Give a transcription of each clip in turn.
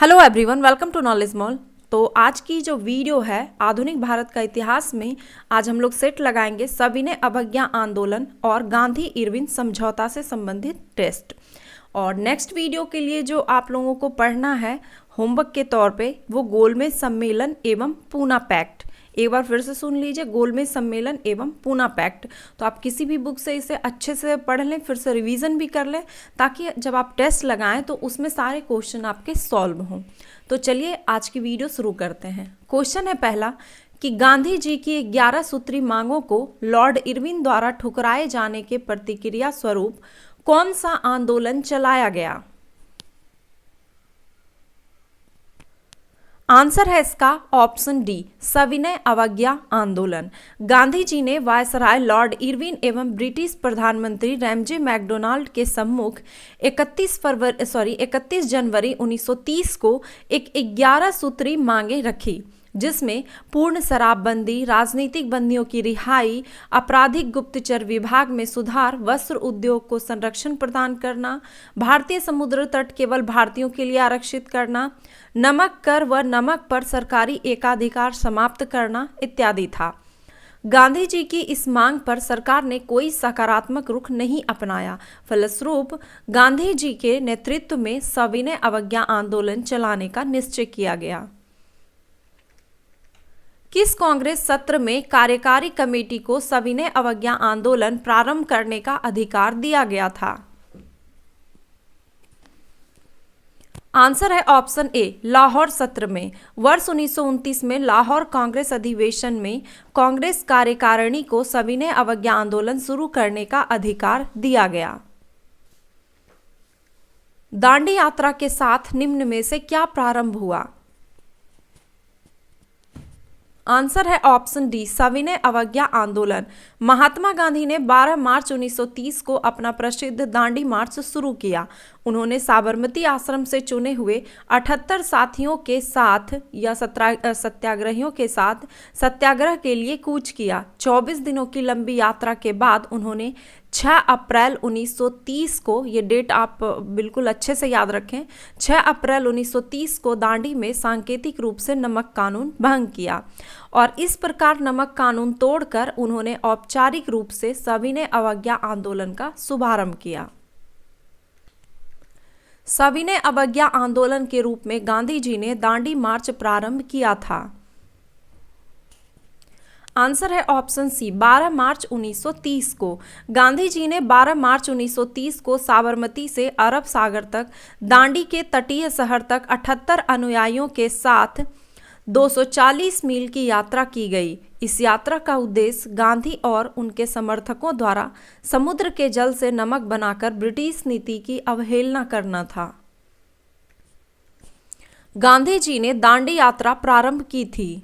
Hello everyone, welcome to Knowledge Mall. तो आज की जो वीडियो है आधुनिक भारत का इतिहास में, आज हम लोग सेट लगाएंगे सविनय अवज्ञा आंदोलन और गांधी इरविन समझौता से संबंधित टेस्ट। और नेक्स्ट वीडियो के लिए जो आप लोगों को पढ़ना है होमवर्क के तौर पे, वो गोलमेज सम्मेलन एवं पूना पैक्ट। एक बार फिर से सुन लीजिए, गोलमेज सम्मेलन एवं पूना पैक्ट। तो आप किसी भी बुक से इसे अच्छे से पढ़ लें, फिर से रिवीजन भी कर लें, ताकि जब आप टेस्ट लगाएं तो उसमें सारे क्वेश्चन आपके सॉल्व हों। तो चलिए आज की वीडियो शुरू करते हैं। क्वेश्चन है पहला कि गांधी जी की 11 सूत्री मांगों को लॉर्ड इरविन द्वारा ठुकराए जाने के प्रतिक्रिया स्वरूप कौन सा आंदोलन चलाया गया? आंसर है इसका ऑप्शन डी, सविनय अवज्ञा आंदोलन। गांधी जी ने वायसराय लॉर्ड इरविन एवं ब्रिटिश प्रधानमंत्री रैमजे मैकडोनाल्ड के सम्मुख 31 जनवरी 1930 को एक 11 सूत्री मांगे रखी, जिसमें पूर्ण शराबबंदी, राजनीतिक बंदियों की रिहाई, आपराधिक गुप्तचर विभाग में सुधार, वस्त्र उद्योग को संरक्षण प्रदान करना, भारतीय समुद्र तट केवल भारतीयों के लिए आरक्षित करना, नमक कर व नमक पर सरकारी एकाधिकार समाप्त करना इत्यादि था। गांधी जी की इस मांग पर सरकार ने कोई सकारात्मक रुख नहीं अपनाया। फलस्वरूप गांधी जी के नेतृत्व में सविनय अवज्ञा आंदोलन चलाने का निश्चय किया गया। किस कांग्रेस सत्र में कार्यकारी कमेटी को सविनय अवज्ञा आंदोलन प्रारंभ करने का अधिकार दिया गया था? आंसर है ऑप्शन ए, लाहौर सत्र में। वर्ष 1929 में लाहौर कांग्रेस अधिवेशन में कांग्रेस कार्यकारिणी को सविनय अवज्ञा आंदोलन शुरू करने का अधिकार दिया गया। दांडी यात्रा के साथ निम्न में से क्या प्रारंभ हुआ? आंसर है ऑप्शन डी, सविनय अवज्ञा आंदोलन। महात्मा गांधी ने 12 मार्च 1930 को अपना प्रसिद्ध दांडी मार्च शुरू किया। उन्होंने साबरमती आश्रम से चुने हुए 78 साथियों के साथ या सत्याग्रहियों के साथ सत्याग्रह के लिए कूच किया। 24 दिनों की लंबी यात्रा के बाद उन्होंने 6 अप्रैल 1930 को, ये डेट आप बिल्कुल अच्छे से याद रखें, 6 अप्रैल 1930 को दांडी में सांकेतिक रूप से नमक कानून भंग किया और इस प्रकार नमक कानून तोड़कर उन्होंने औपचारिक रूप से सविनय अवज्ञा आंदोलन का शुभारंभ किया। सविनय अवज्ञा आंदोलन के रूप में गांधी जी ने दांडी मार्च प्रारंभ किया था। आंसर है ऑप्शन सी, 12 मार्च 1930 को। गांधी जी ने 12 मार्च 1930 को साबरमती से अरब सागर तक दांडी के तटीय शहर तक 78 अनुयायियों के साथ 240 मील की यात्रा की गई। इस यात्रा का उद्देश्य गांधी और उनके समर्थकों द्वारा समुद्र के जल से नमक बनाकर ब्रिटिश नीति की अवहेलना करना था। गांधी जी ने दांडी यात्रा प्रारंभ की थी।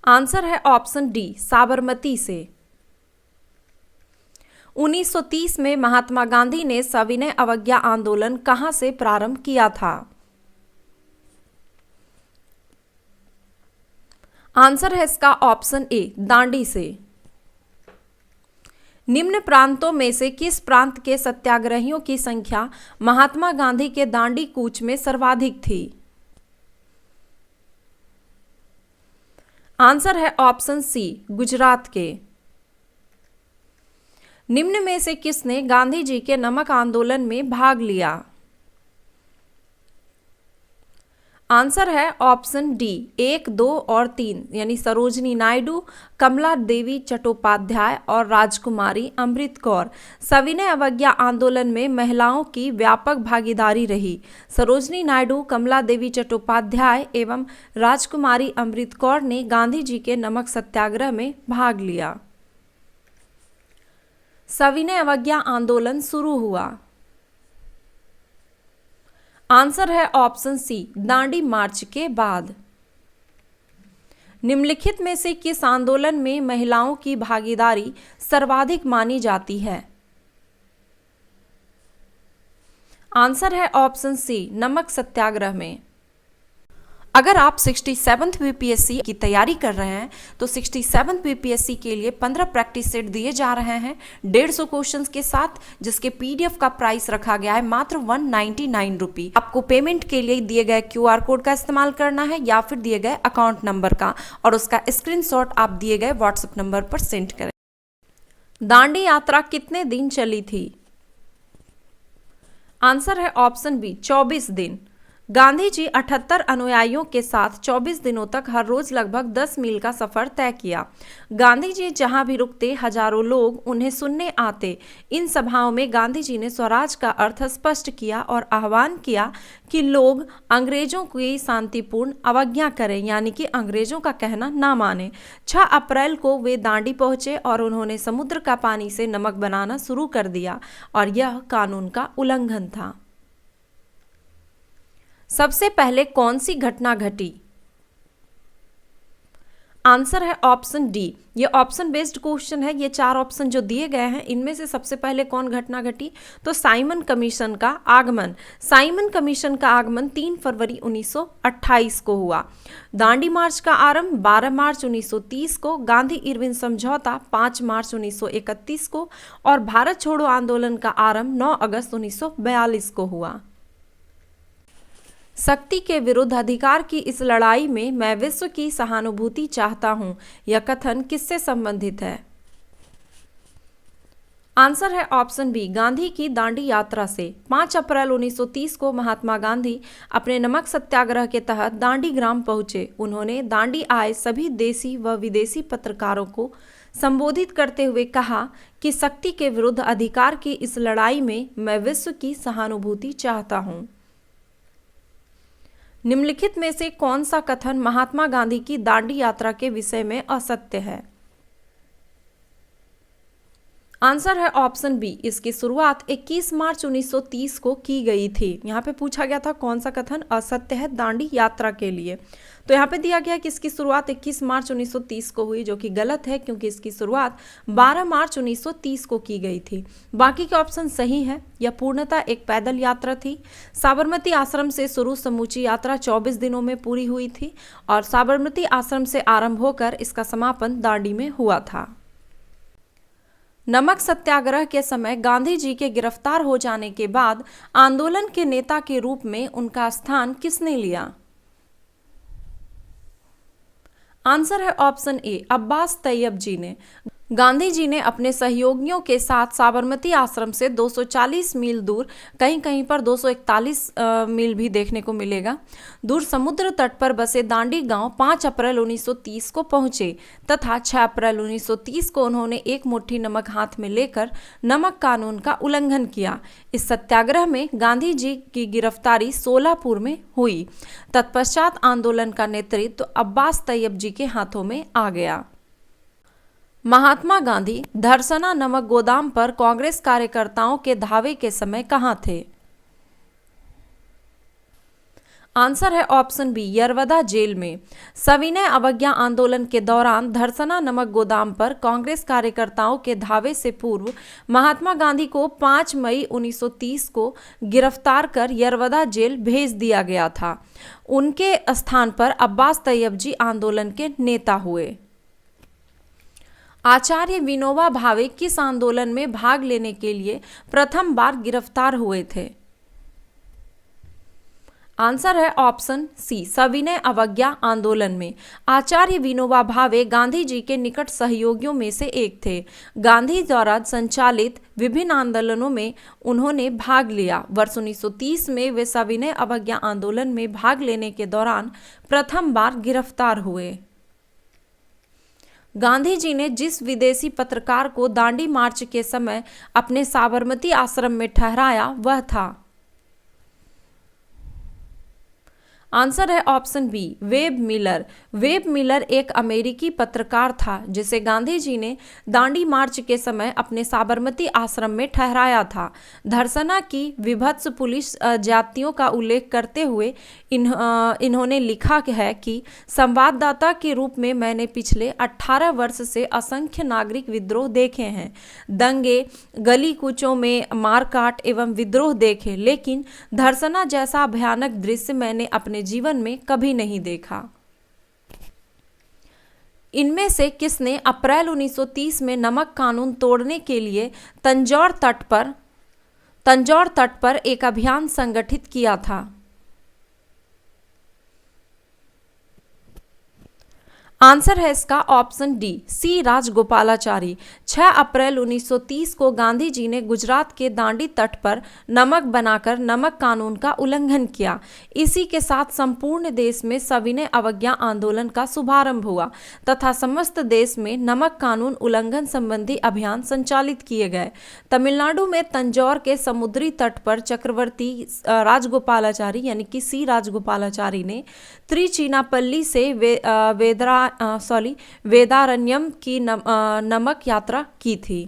आंसर है ऑप्शन डी, साबरमती से। 1930 में महात्मा गांधी ने सविनय अवज्ञा आंदोलन कहां से प्रारंभ किया था? आंसर है इसका ऑप्शन ए, दांडी से। निम्न प्रांतों में से किस प्रांत के सत्याग्रहियों की संख्या महात्मा गांधी के दांडी कूच में सर्वाधिक थी? आंसर है ऑप्शन सी, गुजरात के। निम्न में से किसने गांधी जी के नमक आंदोलन में भाग लिया? आंसर है ऑप्शन डी, 1, 2 और 3, यानी सरोजनी नायडू, कमला देवी चट्टोपाध्याय और राजकुमारी अमृत कौर। सविनय अवज्ञा आंदोलन में महिलाओं की व्यापक भागीदारी रही। सरोजनी नायडू, कमला देवी चट्टोपाध्याय एवं राजकुमारी अमृत कौर ने गांधी जी के नमक सत्याग्रह में भाग लिया। सविनय अवज्ञा आंदोलन शुरू हुआ। आंसर है ऑप्शन सी, दांडी मार्च के बाद। निम्नलिखित में से किस आंदोलन में महिलाओं की भागीदारी सर्वाधिक मानी जाती है? आंसर है ऑप्शन सी, नमक सत्याग्रह में। अगर आप 67th बीपीएससी की तैयारी कर रहे हैं तो 67th बीपीएससी के लिए 15 प्रैक्टिस सेट दिए जा रहे हैं 150 क्वेश्चंस के साथ, जिसके पीडीएफ का प्राइस रखा गया है मात्र 199 रुपये। आपको पेमेंट के लिए दिए गए क्यूआर कोड का इस्तेमाल करना है या फिर दिए गए अकाउंट नंबर का, और उसका स्क्रीनशॉट आप दिए गए व्हाट्सएप नंबर पर सेंड करें। दांडी यात्रा कितने दिन चली थी? आंसर है ऑप्शन बी 24 दिन। गांधी जी 78 अनुयायियों के साथ 24 दिनों तक हर रोज लगभग 10 मील का सफर तय किया। गांधी जी जहां भी रुकते हजारों लोग उन्हें सुनने आते। इन सभाओं में गांधी जी ने स्वराज का अर्थ स्पष्ट किया और आह्वान किया कि लोग अंग्रेजों की शांतिपूर्ण अवज्ञा करें, यानी कि अंग्रेजों का कहना ना माने। 6 अप्रैल को वे दांडी पहुंचे और उन्होंने समुद्र का पानी से नमक बनाना शुरू कर दिया, और यह कानून का उल्लंघन था। सबसे पहले कौन सी घटना घटी? आंसर है ऑप्शन डी। ये ऑप्शन बेस्ड क्वेश्चन है। ये 4 ऑप्शन जो दिए गए हैं इनमें से सबसे पहले कौन घटना घटी? तो साइमन कमीशन का आगमन। साइमन कमीशन का आगमन 3 फरवरी 1928 को हुआ। दांडी मार्च का आरंभ 12 मार्च 1930 को, गांधी इरविन समझौता 5 मार्च 1931 को, और भारत छोड़ो आंदोलन का आरंभ 9 अगस्त 1942 को हुआ। शक्ति के विरुद्ध अधिकार की इस लड़ाई में मैं विश्व की सहानुभूति चाहता हूं, यह कथन किससे संबंधित है? आंसर है ऑप्शन बी गांधी की दांडी यात्रा से। 5 अप्रैल 1930 को महात्मा गांधी अपने नमक सत्याग्रह के तहत दांडी ग्राम पहुंचे। उन्होंने दांडी आए सभी देशी व विदेशी पत्रकारों को संबोधित करते हुए कहा कि शक्ति के विरुद्ध अधिकार की इस लड़ाई में मैं विश्व की सहानुभूति चाहता हूं। निम्नलिखित में से कौन सा कथन महात्मा गांधी की दांडी यात्रा के विषय में असत्य है? आंसर है ऑप्शन बी। इसकी शुरुआत 21 मार्च 1930 को की गई थी। यहाँ पे पूछा गया था कौन सा कथन असत्य है दांडी यात्रा के लिए, तो यहाँ पे दिया गया कि इसकी शुरुआत 21 मार्च 1930 को हुई, जो कि गलत है क्योंकि इसकी शुरुआत 12 मार्च 1930 को की गई थी। बाकी के ऑप्शन सही है। यह पूर्णतः एक पैदल यात्रा थी। साबरमती आश्रम से शुरू समूची यात्रा 24 दिनों में पूरी हुई थी, और साबरमती आश्रम से आरंभ होकर इसका समापन दांडी में हुआ था। नमक सत्याग्रह के समय गांधी जी के गिरफ्तार हो जाने के बाद आंदोलन के नेता के रूप में उनका स्थान किसने लिया? आंसर है ऑप्शन ए अब्बास तैयब जी ने। गांधी जी ने अपने सहयोगियों के साथ साबरमती आश्रम से 240 मील दूर, कहीं कहीं पर 241 मील भी देखने को मिलेगा, दूर समुद्र तट पर बसे दांडी गांव 5 अप्रैल 1930 को पहुंचे तथा 6 अप्रैल 1930 को उन्होंने एक मुट्ठी नमक हाथ में लेकर नमक कानून का उल्लंघन किया। इस सत्याग्रह में गांधी जी की गिरफ्तारी सोलापुर में हुई। तत्पश्चात आंदोलन का नेतृत्व अब्बास तैयब जी के हाथों में आ गया। महात्मा गांधी धरसना नमक गोदाम पर कांग्रेस कार्यकर्ताओं के धावे के समय कहां थे? आंसर है ऑप्शन बी यरवदा जेल में। सविनय अवज्ञा आंदोलन के दौरान धरसना नमक गोदाम पर कांग्रेस कार्यकर्ताओं के धावे से पूर्व महात्मा गांधी को 5 मई 1930 को गिरफ्तार कर यरवदा जेल भेज दिया गया था। उनके स्थान पर अब्बास तैयब जी आंदोलन के नेता हुए। आचार्य विनोबा भावे किस आंदोलन में भाग लेने के लिए प्रथम बार गिरफ्तार हुए थे? आंसर है ऑप्शन सी सविनय अवज्ञा आंदोलन में। आचार्य विनोबा भावे गांधी जी के निकट सहयोगियों में से एक थे। गांधी द्वारा संचालित विभिन्न आंदोलनों में उन्होंने भाग लिया। वर्ष 1930 में वे सविनय अवज्ञा आंदोलन में भाग लेने के दौरान प्रथम बार गिरफ्तार हुए। गांधी जी ने जिस विदेशी पत्रकार को दांडी मार्च के समय अपने साबरमती आश्रम में ठहराया वह था? आंसर है option B Webb Miller. Webb Miller एक अमेरिकी पत्रकार था जिसे गांधी जी ने दांडी मार्च के समय अपने साबरमती आश्रम में ठहराया था। धरसना की विभत्स पुलिस जातियों का उल्लेख करते हुए इन्होंने लिखा है कि संवाददाता के रूप में मैंने पिछले 18 वर्ष से असंख्य नागरिक विद्रोह देखे हैं, दंगे, गली कूचों में मारकाट एवं विद्रोह देखे, लेकिन धरसना जैसा भयानक दृश्य मैंने अपने अपने जीवन में कभी नहीं देखा। इनमें से किसने अप्रैल 1930 में नमक कानून तोड़ने के लिए तंजौर तट पर एक अभियान संगठित किया था? आंसर है इसका ऑप्शन डी, सी राजगोपालाचारी। 6 अप्रैल 1930 को गांधी जी ने गुजरात के दांडी तट पर नमक बनाकर नमक कानून का उल्लंघन किया। इसी के साथ संपूर्ण देश में सविनय अवज्ञा आंदोलन का शुभारंभ हुआ तथा समस्त देश में नमक कानून उल्लंघन संबंधी अभियान संचालित किए गए। तमिलनाडु में तंजौर के समुद्री तट पर चक्रवर्ती राजगोपालाचारी यानी कि सी राजगोपालाचारी ने त्रिचिनापल्ली से वेदारण्यम की नमक यात्रा की थी।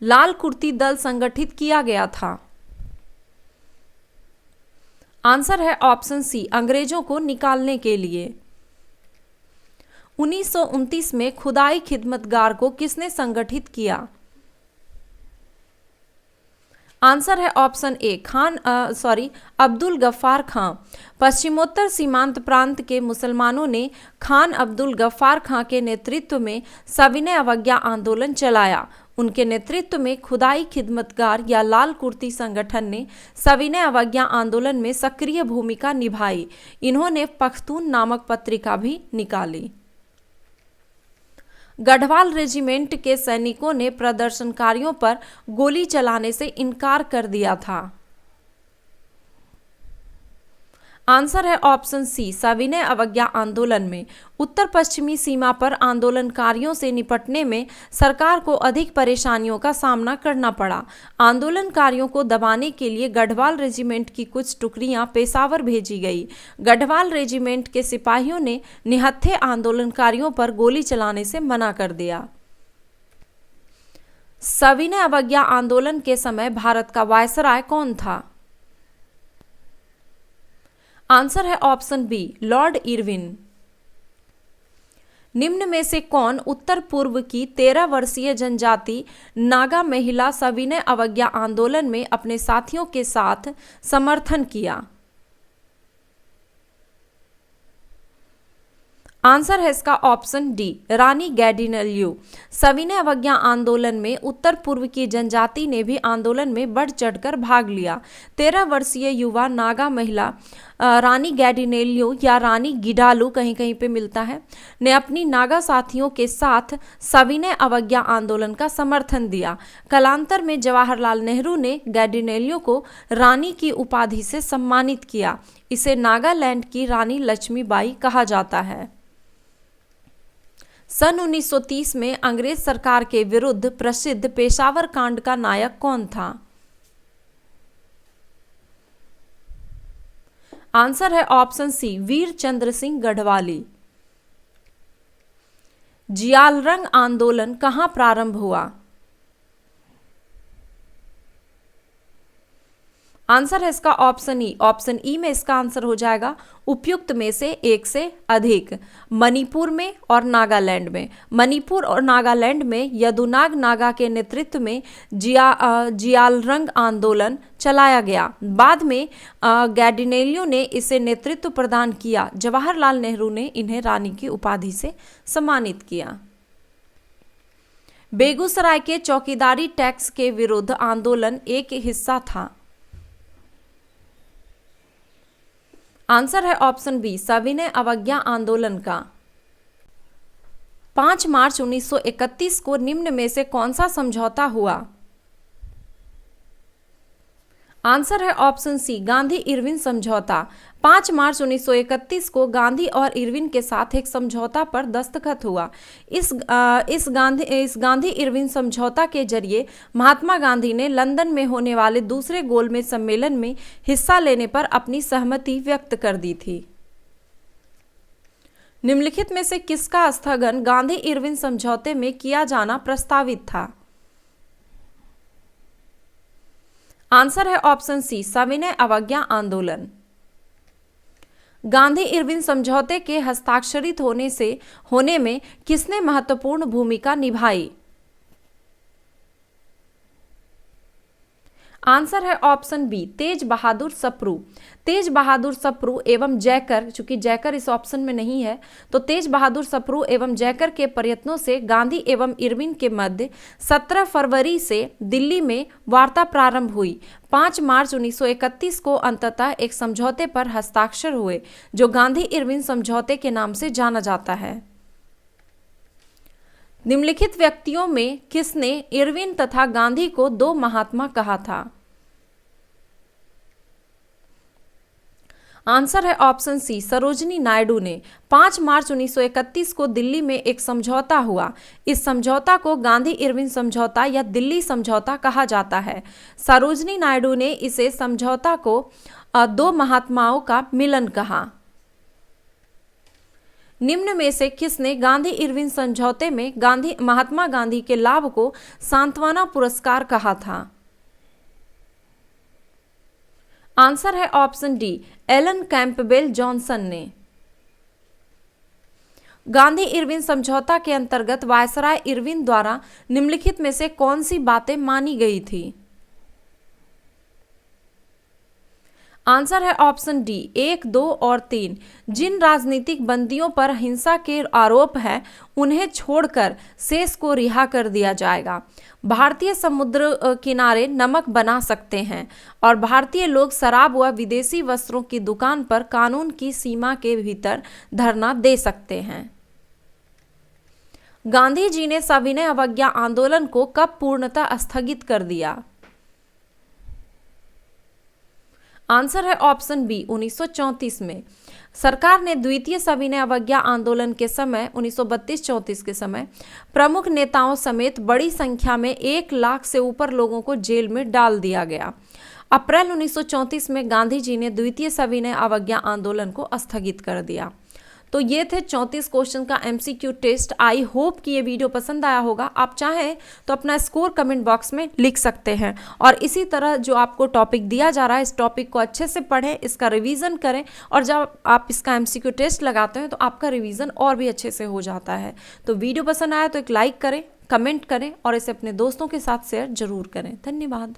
लाल कुर्ती दल संगठित किया गया था। आंसर है ऑप्शन सी, अंग्रेजों को निकालने के लिए। 1929 में खुदाई खिदमतगार को किसने संगठित किया? आंसर है ऑप्शन ए, अब्दुल गफ्फार खां। पश्चिमोत्तर सीमांत प्रांत के मुसलमानों ने खान अब्दुल गफ्फार खां के नेतृत्व में सविनय अवज्ञा आंदोलन चलाया। उनके नेतृत्व में खुदाई खिदमतगार या लाल कुर्ती संगठन ने सविनय अवज्ञा आंदोलन में सक्रिय भूमिका निभाई। इन्होंने पख्तून नामक पत्रिका भी निकाली। गढ़वाल रेजिमेंट के सैनिकों ने प्रदर्शनकारियों पर गोली चलाने से इनकार कर दिया था। आंसर है ऑप्शन सी, सविनय अवज्ञा आंदोलन में उत्तर पश्चिमी सीमा पर आंदोलनकारियों से निपटने में सरकार को अधिक परेशानियों का सामना करना पड़ा। आंदोलनकारियों को दबाने के लिए गढ़वाल रेजिमेंट की कुछ टुकड़ियां पेशावर भेजी गई। गढ़वाल रेजिमेंट के सिपाहियों ने निहत्थे आंदोलनकारियों पर गोली चलाने से मना कर दिया। सविनय अवज्ञा आंदोलन के समय भारत का वायसराय कौन था? आंसर है ऑप्शन बी, लॉर्ड इरविन। निम्न में से कौन उत्तर पूर्व की 13 वर्षीय जनजाति नागा महिला सविनय अवज्ञा आंदोलन में अपने साथियों के साथ समर्थन किया? आंसर है इसका ऑप्शन डी, रानी गैडिनल्यू। सविनय अवज्ञा आंदोलन में उत्तर पूर्व की जनजाति ने भी आंदोलन में बढ़ चढ़कर भाग लिया। 13 वर्षीय युवा नागा महिला रानी गैडिनेल्यू या रानी गिडालू कहीं कहीं पे मिलता है, ने अपनी नागा साथियों के साथ सविनय अवज्ञा आंदोलन का समर्थन दिया। कालांतर में जवाहरलाल नेहरू ने गैडिनेल्यू को रानी की उपाधि से सम्मानित किया। इसे नागालैंड की रानी लक्ष्मीबाई कहा जाता है। सन 1930 में अंग्रेज सरकार के विरुद्ध प्रसिद्ध पेशावर कांड का नायक कौन था? आंसर है ऑप्शन सी, वीर चंद्र सिंह गढ़वाली। जियालरंग आंदोलन कहां प्रारंभ हुआ? आंसर है इसका ऑप्शन ई। ऑप्शन ई में इसका आंसर हो जाएगा उपयुक्त में से एक से अधिक। मणिपुर में और नागालैंड में। मणिपुर और नागालैंड में यदुनाग नागा के नेतृत्व में जियालरंग आंदोलन चलाया गया। बाद में गैडिनेल्यू ने इसे नेतृत्व प्रदान किया। जवाहरलाल नेहरू ने इन्हें रानी की उपाधि से सम्मानित किया। बेगूसराय के चौकीदारी टैक्स के विरुद्ध आंदोलन एक हिस्सा था। आंसर है ऑप्शन बी, सविनय अवज्ञा आंदोलन का। 5 मार्च 1931 को निम्न में से कौन सा समझौता हुआ? आंसर है ऑप्शन सी, गांधी इरविन समझौता। 5 मार्च 1931 को गांधी और इरविन के साथ एक समझौता पर दस्तखत हुआ। इस गांधी इरविन समझौता के जरिए महात्मा गांधी ने लंदन में होने वाले दूसरे गोलमेज सम्मेलन में हिस्सा लेने पर अपनी सहमति व्यक्त कर दी थी। निम्नलिखित में से किसका स्थगन गांधी इरविन समझौते में किया जाना प्रस्तावित था? आंसर है ऑप्शन सी, सविनय अवज्ञा आंदोलन। गांधी इरविन समझौते के हस्ताक्षरित होने में किसने महत्वपूर्ण भूमिका निभाई? आंसर है ऑप्शन बी तेज बहादुर सप्रू। तेज बहादुर सप्रू एवं जयकर, चूंकि जयकर इस ऑप्शन में नहीं है, तो तेज बहादुर सप्रू एवं जयकर के प्रयत्नों से गांधी एवं इरविन के मध्य 17 फरवरी से दिल्ली में वार्ता प्रारंभ हुई। 5 मार्च 1931 को अंततः एक समझौते पर हस्ताक्षर हुए जो गांधी इरविन समझौते के नाम से जाना जाता है। निम्नलिखित व्यक्तियों में किसने इरविन तथा गांधी को दो महात्मा कहा था? आंसर है ऑप्शन सी सरोजिनी नायडू ने। 5 मार्च 1931 को दिल्ली में एक समझौता हुआ। इस समझौता को गांधी इरविन समझौता या दिल्ली समझौता कहा जाता है। सरोजिनी नायडू ने इसे समझौता को दो महात्माओं का मिलन कहा। निम्न में से किसने गांधी इरविन समझौते में महात्मा गांधी के लाभ को सांत्वना पुरस्कार कहा था? आंसर है option D Alan Campbell Johnson ने। गांधी इरविन समझौता के अंतर्गत वायसराय इरविन द्वारा निम्नलिखित में से कौन सी बातें मानी गई थी? आंसर है ऑप्शन डी 1, 2 और 3। जिन राजनीतिक बंदियों पर हिंसा के आरोप है उन्हें छोड़कर शेष को रिहा कर दिया जाएगा। भारतीय समुद्र किनारे नमक बना सकते हैं और भारतीय लोग शराब व विदेशी वस्त्रों की दुकान पर कानून की सीमा के भीतर धरना दे सकते हैं। गांधी जी ने सविनय अवज्ञा आंदोलन को कब पूर्णतः स्थगित कर दिया? आंसर है ऑप्शन बी 1934 में। सरकार ने द्वितीय सविनय अवज्ञा आंदोलन के समय 1932-34 के समय प्रमुख नेताओं समेत बड़ी संख्या में 1 लाख से ऊपर लोगों को जेल में डाल दिया गया। अप्रैल 1934 में गांधी जी ने द्वितीय सविनय अवज्ञा आंदोलन को स्थगित कर दिया। तो ये थे 34 क्वेश्चन का MCQ टेस्ट। आई होप कि ये वीडियो पसंद आया होगा। आप चाहें तो अपना स्कोर कमेंट बॉक्स में लिख सकते हैं और इसी तरह जो आपको टॉपिक दिया जा रहा है इस टॉपिक को अच्छे से पढ़ें, इसका रिवीजन करें और जब आप इसका MCQ टेस्ट लगाते हैं तो आपका रिवीजन और भी अच्छे से हो जाता है। तो वीडियो पसंद आया तो एक लाइक करें, कमेंट करें और इसे अपने दोस्तों के साथ शेयर जरूर करें। धन्यवाद।